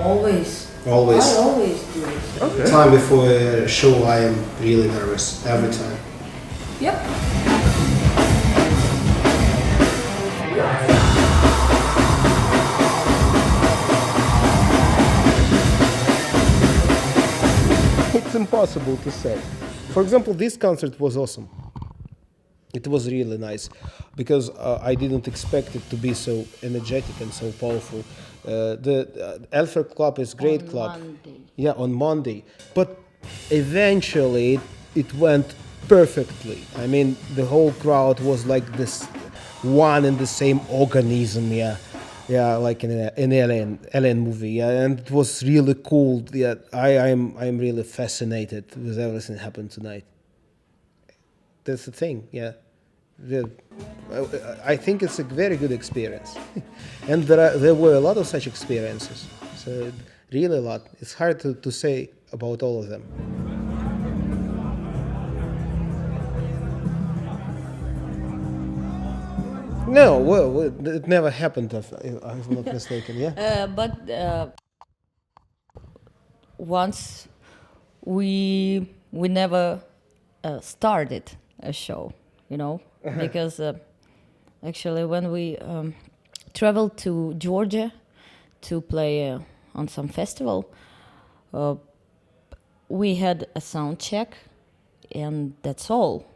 Always. Always. I always do it. Okay. Time before a show, I am really nervous every time. Yep. It's impossible to say. For example, this concert was awesome. It was really nice because I didn't expect it to be so energetic and so powerful. The Elfer Club is great On club. Monday. Yeah, on Monday. But eventually it went perfectly. I mean, the whole crowd was like this one and the same organism, yeah. Yeah, like in an Alien movie, yeah, and it was really cool. Yeah, I'm really fascinated with everything that happened tonight. That's the thing, yeah. I think it's a very good experience, and there were a lot of such experiences. So really a lot. It's hard to say about all of them. No, well, it never happened. If I'm not mistaken, yeah. But once we never started a show, you know, because actually when we traveled to Georgia to play on some festival, we had a sound check, and that's all.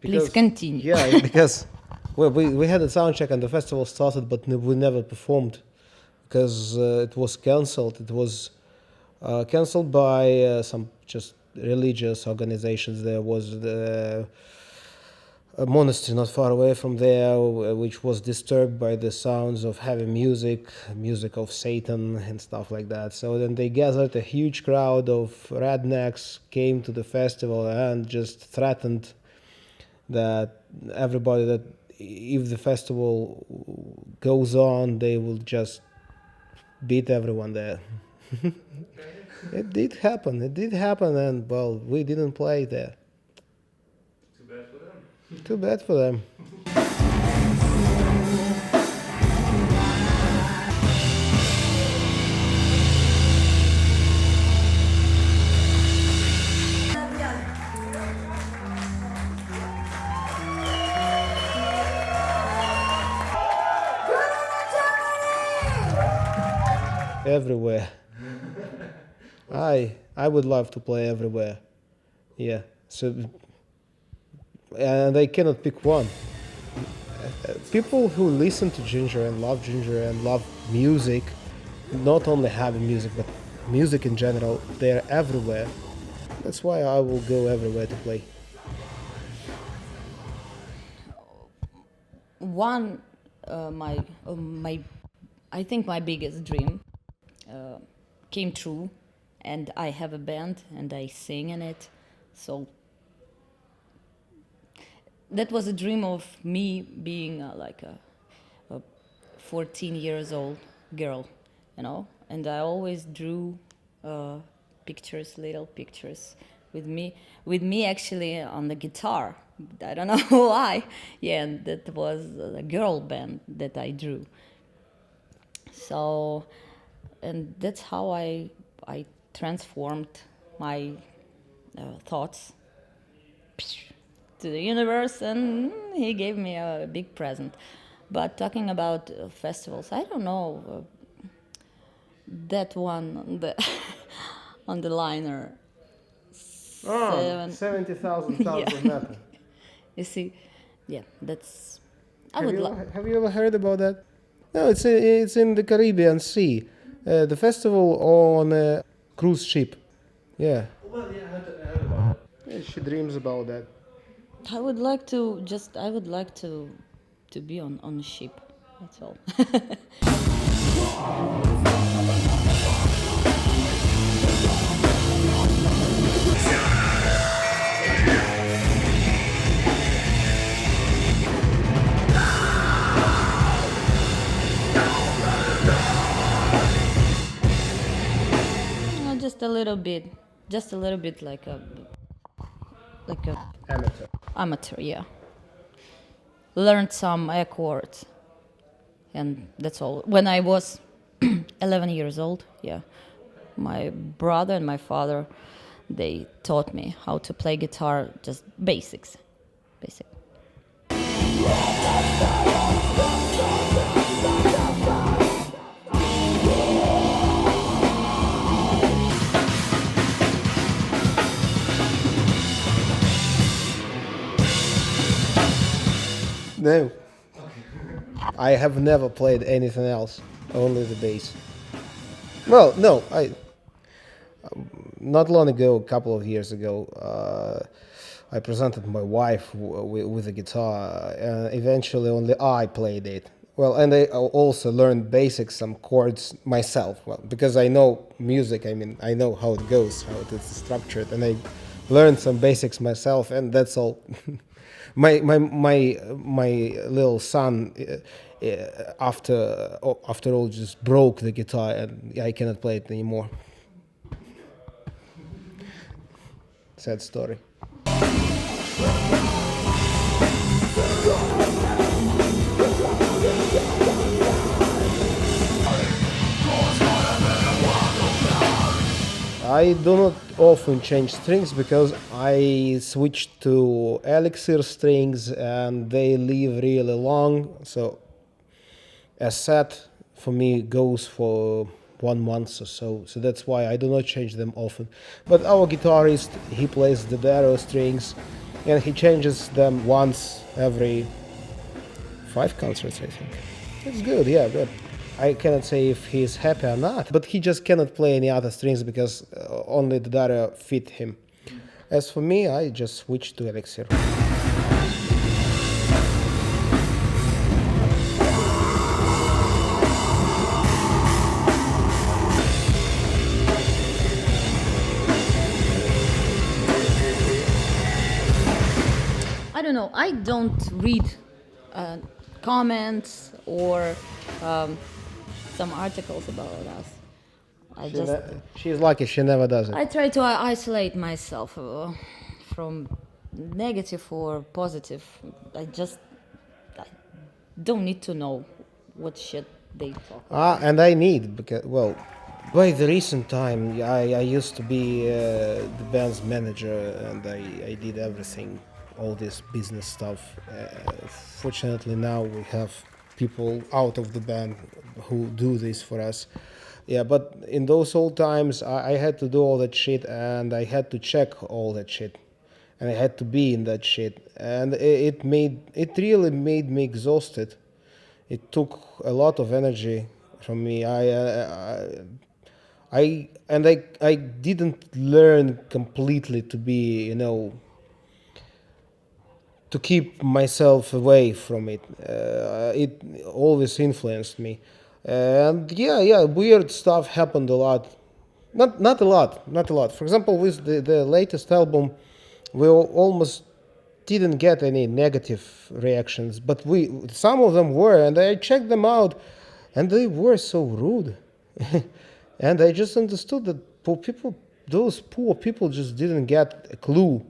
Please continue. Yeah, because well, we had a sound check and the festival started, but we never performed because it was cancelled. It was cancelled by some just religious organizations. There was a monastery not far away from there, which was disturbed by the sounds of heavy music of Satan and stuff like that. So then they gathered a huge crowd of rednecks, came to the festival and just threatened that everybody that if the festival goes on, they will just beat everyone there. It did happen, and well, we didn't play there. Too bad for them. Too bad for them. Everywhere. I would love to play everywhere. Yeah. So and I cannot pick one. People who listen to Ginger and love music, not only heavy music but music in general, they're everywhere. That's why I will go everywhere to play. One, I think my biggest dream came true, and I have a band and I sing in it. So that was a dream of me being like a 14 years old girl, you know. And I always drew pictures, little pictures with me actually on the guitar. I don't know why. Yeah, and that was a girl band that I drew. So, and that's how I transformed my thoughts to the universe, and he gave me a big present. But talking about festivals, I don't know that one on the on the liner. 70,000 tons of metal. You see, yeah, that's. Have you ever heard about that? No, it's in the Caribbean Sea. The festival on a cruise ship. Yeah. Well, yeah, I heard about that. Yeah, she dreams about that. I would like to be on a ship. That's all. Just a little bit like a Amateur. amateur, yeah. Learned some chords and that's all. When I was 11 years old, yeah, my brother and my father, they taught me how to play guitar, just basic. No. I have never played anything else, only the bass. Well, no, not long ago, a couple of years ago, I presented my wife with a guitar, and eventually only I played it. Well, and I also learned basics, some chords myself, well, because I know music, I mean, I know how it goes, how it is structured, and I learned some basics myself, and that's all. My little son, after all, just broke the guitar, and I cannot play it anymore. Sad story. I do not often change strings because I switched to elixir strings and they live really long. So a set for me goes for 1 month or so. So that's why I do not change them often. But our guitarist, he plays the Darrow strings and he changes them once every 5 concerts, I think. It's good, yeah, good. I cannot say if he's happy or not, but he just cannot play any other strings because only the Darrow fit him. As for me, I just switched to elixir. I don't know. I don't read comments or some articles about us. She's lucky she never does it. I try to isolate myself from negative or positive. I don't need to know what shit they talk about. And I need, because, well, by the recent time, I used to be the band's manager and I did everything, all this business stuff. Fortunately now we have people out of the band who do this for us. Yeah, but in those old times I had to do all that shit and I had to check all that shit and I had to be in that shit, and it really made me exhausted. It took a lot of energy from me. I didn't learn completely to be, to keep myself away from it. It always influenced me. And yeah, weird stuff happened a lot. Not a lot. For example, with the latest album, we almost didn't get any negative reactions, but some of them were, and I checked them out, and they were so rude. And I just understood that those poor people just didn't get a clue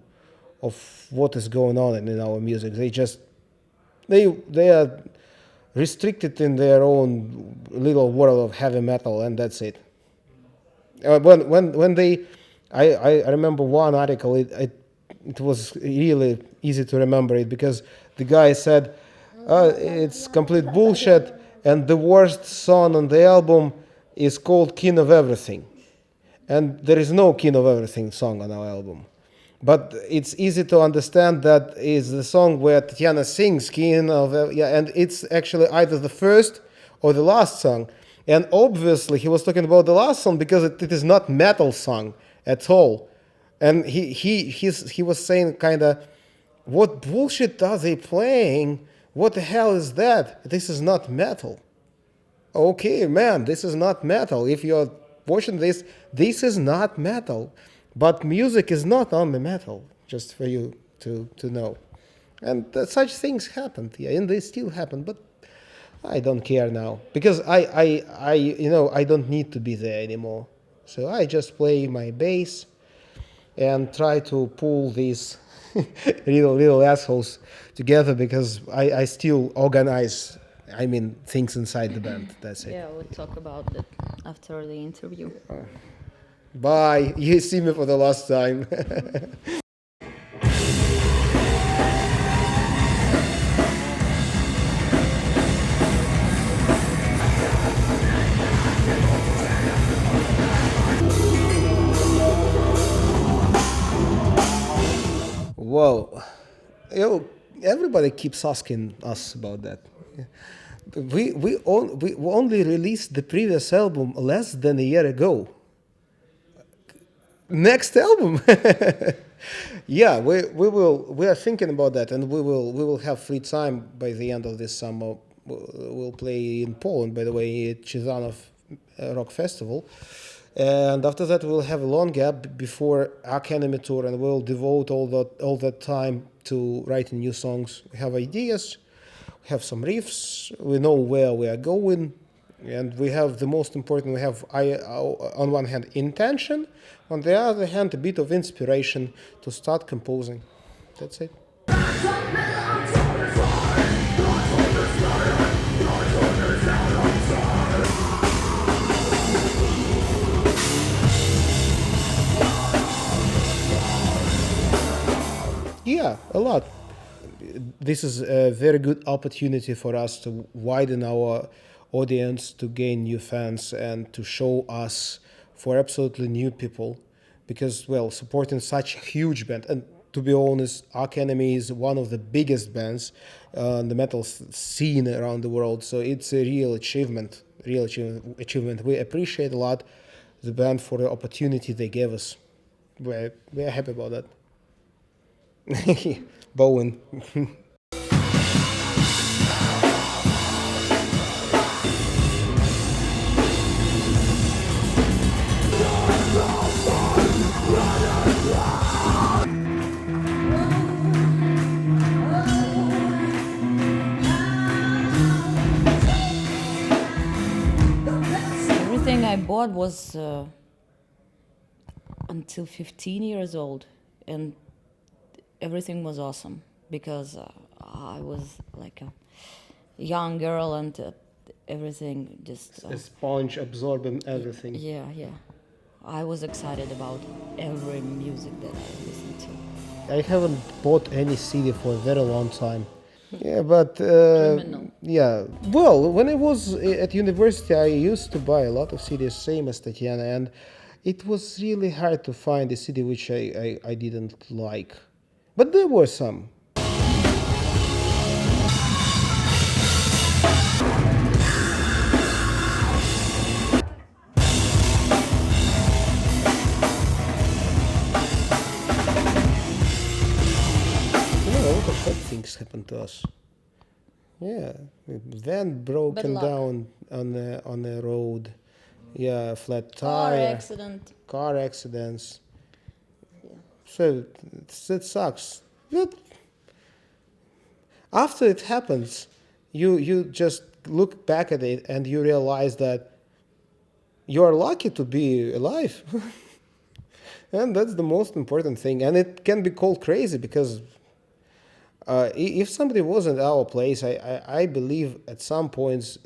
of what is going on in our music. They are restricted in their own little world of heavy metal, and that's it. When I remember one article. It was really easy to remember it because the guy said it's complete bullshit, and the worst song on the album is called "King of Everything," and there is no "King of Everything" song on our album. But it's easy to understand that is the song where Tatiana sings "King of," and it's actually either the first or the last song. And obviously he was talking about the last song because it is not metal song at all. And he was saying kind of, what bullshit are they playing? What the hell is that? This is not metal. Okay, man, this is not metal. If you're watching this is not metal. But music is not only metal, just for you to know. And such things happened, yeah, and they still happen, but I don't care now. Because I don't need to be there anymore. So I just play my bass and try to pull these little assholes together, because I still organize I mean, things inside the band. That's it. Yeah, we'll talk about that after the interview. Bye. You see me for the last time. Whoa. Everybody keeps asking us about that. We only released the previous album less than a year ago. Next album. Yeah, we are thinking about that, and we will have free time by the end of this summer. We'll play in Poland, by the way, at Chizanov Rock Festival. And after that, we'll have a long gap before AACHEN tour, and we'll devote all that time to writing new songs. We have ideas, we have some riffs, we know where we are going, and we have the most important. We have, on one hand, intention, on the other hand, a bit of inspiration to start composing. That's it. Yeah, a lot. This is a very good opportunity for us to widen our audience, to gain new fans, and to show us for absolutely new people. Because, well, supporting such a huge band, and to be honest, AACHEN is one of the biggest bands in the metal scene around the world. So it's a real achievement. We appreciate a lot the band for the opportunity they gave us. We're happy about that. Bowen. Everything I bought was until 15 years old, and everything was awesome because I was like a young girl, and everything just... A sponge absorbing everything. Yeah. I was excited about every music that I listened to. I haven't bought any CD for a very long time. Yeah, but... Criminal. Yeah. Well, when I was at university, I used to buy a lot of CDs, same as Tatiana, and it was really hard to find a CD which I didn't like. But there were some. A lot of bad things happened to us. Yeah, van broken down on the road. Yeah, flat tire. Car accidents. So it sucks. But after it happens, you just look back at it and you realize that you are lucky to be alive. And that's the most important thing. And it can be called crazy because if somebody was in our place, I believe at some points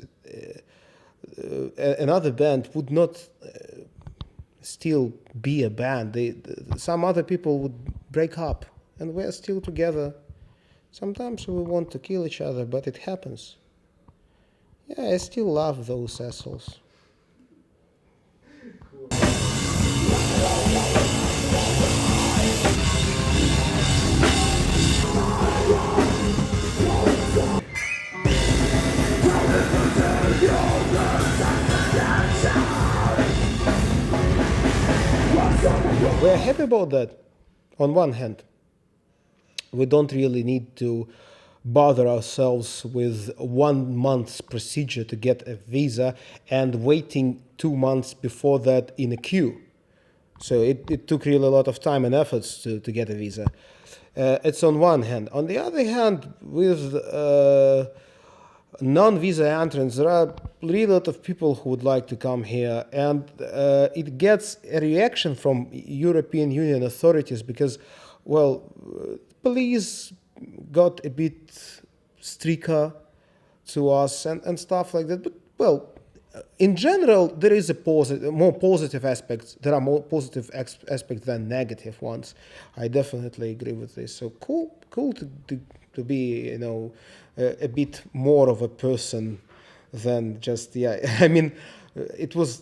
another band would not still be a band. Some other people would break up, and we're still together. Sometimes we want to kill each other, but it happens. Yeah, I still love those assholes. We're happy about that. On one hand, we don't really need to bother ourselves with 1 month's procedure to get a visa and waiting 2 months before that in a queue. So it took really a lot of time and efforts to get a visa. It's on one hand. On the other hand, with non-visa entrants, there are really a lot of people who would like to come here, and it gets a reaction from European Union authorities because, well, police got a bit stricter to us and stuff like that. But well, in general, there is a more positive aspects. There are more positive aspects than negative ones. I definitely agree with this. So cool to be, a bit more of a person than just I mean, it was,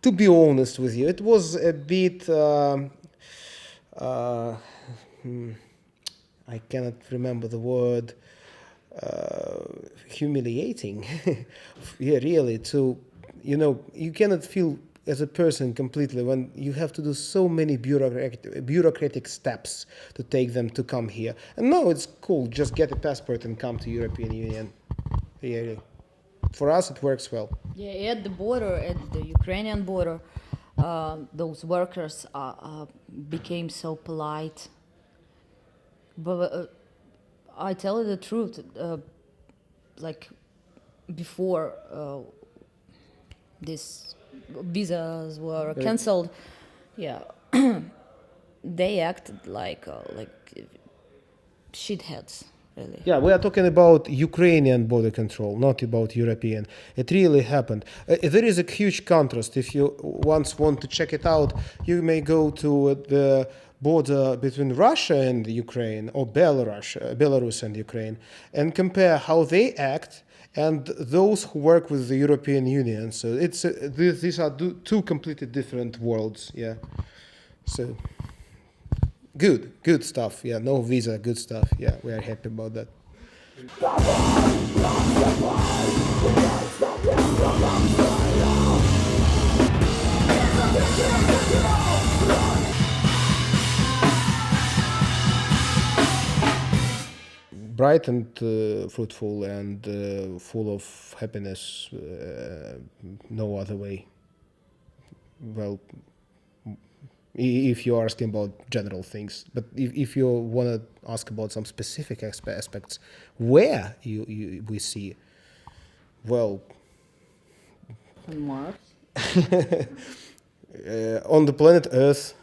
to be honest with you, it was a bit. I cannot remember the word. Humiliating. Yeah, really. You cannot feel as a person completely when you have to do so many bureaucratic steps to take them to come here. And no, it's cool. Just get a passport and come to European Union. Really. For us, it works well. Yeah, at the border, at the Ukrainian border, those workers became so polite. But I tell you the truth, like before these visas were cancelled, yeah, they acted like shitheads. Really. Yeah, we are talking about Ukrainian border control, not about European. It really happened. There is a huge contrast. If you once want to check it out, you may go to the border between Russia and Ukraine, or Belarus and Ukraine, and compare how they act and those who work with the European Union. So these are two completely different worlds. Yeah. So. Good stuff. Yeah, no visa, good stuff. Yeah, we are happy about that. Bright and fruitful and full of happiness, no other way. Well, if you're asking about general things. But if you want to ask about some specific aspects, where we see, well... On Mars? On the planet Earth.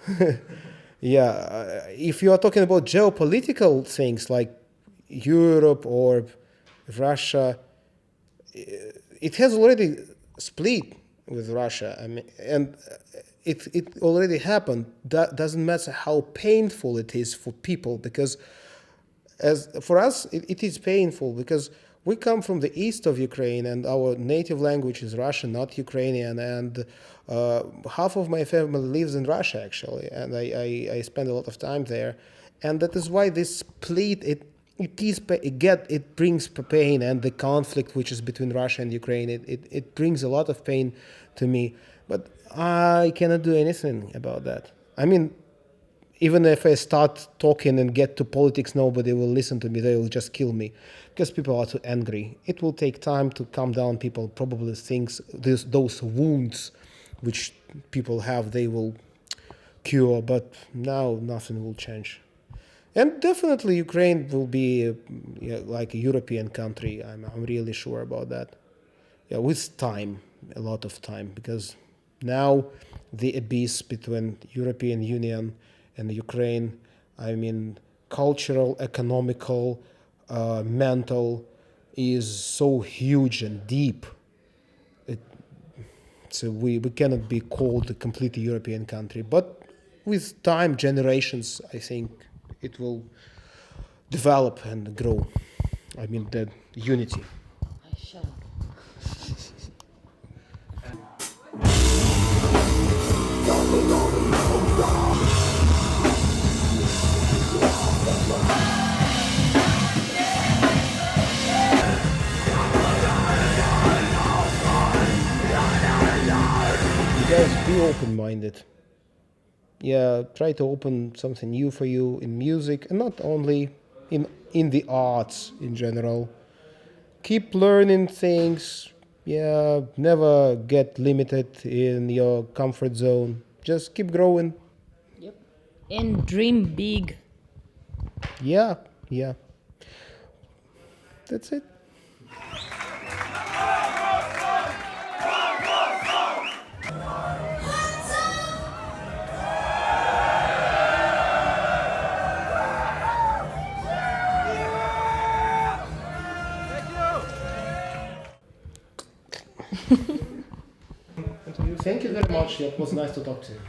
Yeah, if you are talking about geopolitical things like Europe or Russia, it has already split with Russia. I mean, and it already happened. That doesn't matter how painful it is for people, because for us it is painful because we come from the east of Ukraine and our native language is Russian, not Ukrainian, and half of my family lives in Russia actually, and I spend a lot of time there, and that is why this split it brings pain, and the conflict which is between Russia and Ukraine it brings a lot of pain to me, but I cannot do anything about that. I mean, even if I start talking and get to politics, nobody will listen to me. They will just kill me because people are too angry. It will take time to calm down people. Probably those wounds which people have, they will cure, but now nothing will change. And definitely Ukraine will be like a European country. I'm really sure about that. Yeah, with time, a lot of time, because now the abyss between European Union and Ukraine, I mean, cultural, economical, mental, is so huge and deep. So we cannot be called a completely European country. But with time, generations, I think it will develop and grow. I mean, the unity. Shut up. Guys, be open-minded. Yeah, try to open something new for you in music, and not only in the arts in general. Keep learning things. Yeah, never get limited in your comfort zone. Just keep growing. Yep. And dream big. Yeah. That's it. Thank you very much. It was nice to talk to you.